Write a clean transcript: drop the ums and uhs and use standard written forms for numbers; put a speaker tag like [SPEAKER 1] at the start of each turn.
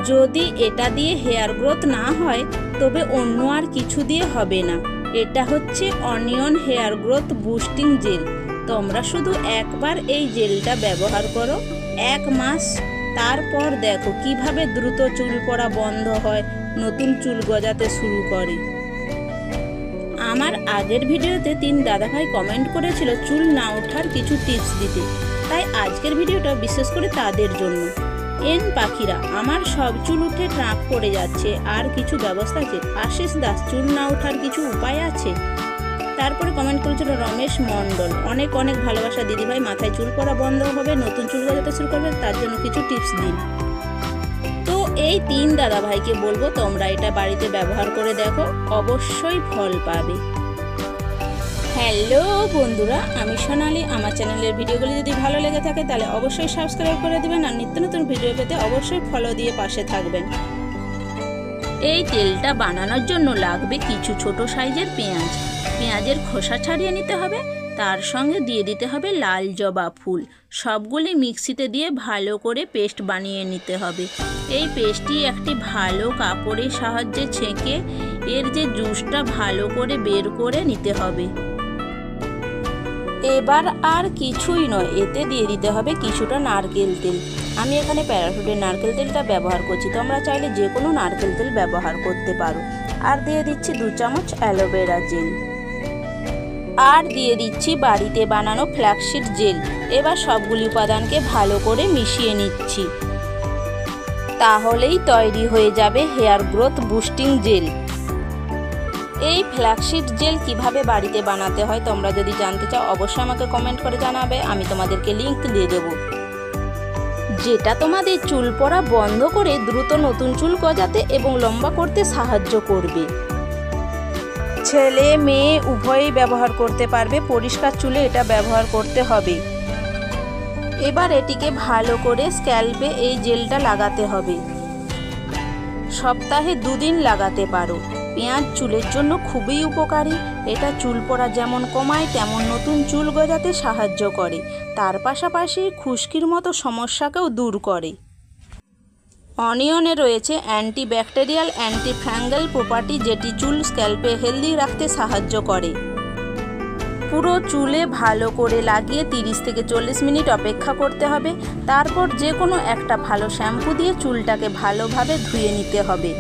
[SPEAKER 1] যদি এটা দিয়ে হেয়ার গ্রোথ না হয় তবে অন্য আর কিছু দিয়ে হবে না। এটা হচ্ছে onion hair growth boosting gel. তোমরা শুধু একবার এই জেলটা ব্যবহার করো 1 মাস, তারপর দেখো কিভাবে দ্রুত চুল পড়া বন্ধ হয়, নতুন চুল গজাতে শুরু করে। আমার আগের ভিডিওতে 3 দাদাভাই কমেন্ট করেছিল চুল না ওঠার কিছু টিপস দিতে, তাই আজকের ভিডিওটা বিশেষ করে তাদের জন্য। পাখিরা, আমার সব চুল উঠে ট্রাক পড়ে যাচ্ছে, আর কিছু ব্যবস্থা আছে? আশিস দাস, চুল না ওঠার কিছু উপায় আছে? তারপরে কমেন্ট করেছিল রমেশ মণ্ডল, অনেক অনেক ভালোবাসা দিদিভাই, মাথায় চুল পড়া বন্ধ হবে, নতুন চুল গজাতে শুরু করবে, তার জন্য কিছু টিপস দিন। তো এই 3 দাদাভাইকে বলবো তোমরা এটা বাড়িতে ব্যবহার করে দেখো, অবশ্যই ফল পাবে। হ্যালো বন্ধুরা, আমি সোনালি। আমার চ্যানেলের ভিডিওগুলি যদি ভালো লেগে থাকে তাহলে অবশ্যই সাবস্ক্রাইব করে দিবেন, আর নিত্য নতুন ভিডিও পেতে অবশ্যই ফলো দিয়ে পাশে থাকবেন। এই তেলটা বানানোর জন্য লাগবে কিছু ছোট সাইজের পেঁয়াজ। পেঁয়াজের খোসা ছাড়িয়ে নিতে হবে, তার সঙ্গে দিয়ে দিতে হবে লাল জবা ফুল। সবগুলি মিক্সিতে দিয়ে ভালো করে পেস্ট বানিয়ে নিতে হবে। এই পেস্টটি একটি ভালো কাপড়ের সাহায্যে ছেঁকে এর যে জুসটা ভালো করে বের করে নিতে হবে। এবার আর কিছুই নয়, এতে দিয়ে দিতে হবে কিছুটা নারকেল তেল। আমি এখানে প্যারাশুটের নারকেল তেলটা ব্যবহার করছি, তোমরা চাইলে যে কোনো নারকেল তেল ব্যবহার করতে পারো। আর দিয়ে দিচ্ছি 2 চামচ অ্যালোভেরা জেল, আর দিয়ে দিচ্ছি বাড়িতে বানানো ফ্ল্যাক্সিড জেল। এবার সবগুলি উপাদানকে ভালো করে মিশিয়ে নিচ্ছি, তাহলেই তৈরি হয়ে যাবে হেয়ার গ্রোথ বুস্টিং জেল। এই ফ্ল্যাক্সিড জেল কিভাবে বাড়িতে বানাতে হয় তোমরা যদি জানতে চাও অবশ্যই আমাকে কমেন্ট করে জানাবে, আমি তোমাদেরকে লিংক দিয়ে দেবো, যেটা তোমাদের চুল পড়া বন্ধ করে দ্রুত নতুন চুল গজাতে এবং লম্বা করতে সাহায্য করবে। ছেলে মেয়ে উভয়েই ব্যবহার করতে পারবে, পরিষ্কার চুলে এটা ব্যবহার করতে হবে। এবার এটিকে ভালো করে স্ক্যাল্পে এই জেলটা লাগাতে হবে। সপ্তাহে 2 দিন লাগাতে পারো। পেঁয়াজ চুলের জন্য খুবই উপকারী। এটা চুল পড়া যেমন কমায় তেমন নতুন চুল গজাতে সাহায্য করে, তার পাশাপাশি খুশকির মতো সমস্যাকেও দূর করে। অনিয়নে রয়েছে অ্যান্টিব্যাকটেরিয়াল অ্যান্টিফ্যাঙ্গাল প্রপার্টি, যেটি চুল স্ক্যাল্পে হেলদি রাখতে সাহায্য করে। পুরো চুলে ভালো করে লাগিয়ে 30 থেকে 40 মিনিট অপেক্ষা করতে হবে। তারপর যে কোনো একটা ভালো শ্যাম্পু দিয়ে চুলটাকে ভালোভাবে ধুয়ে নিতে হবে।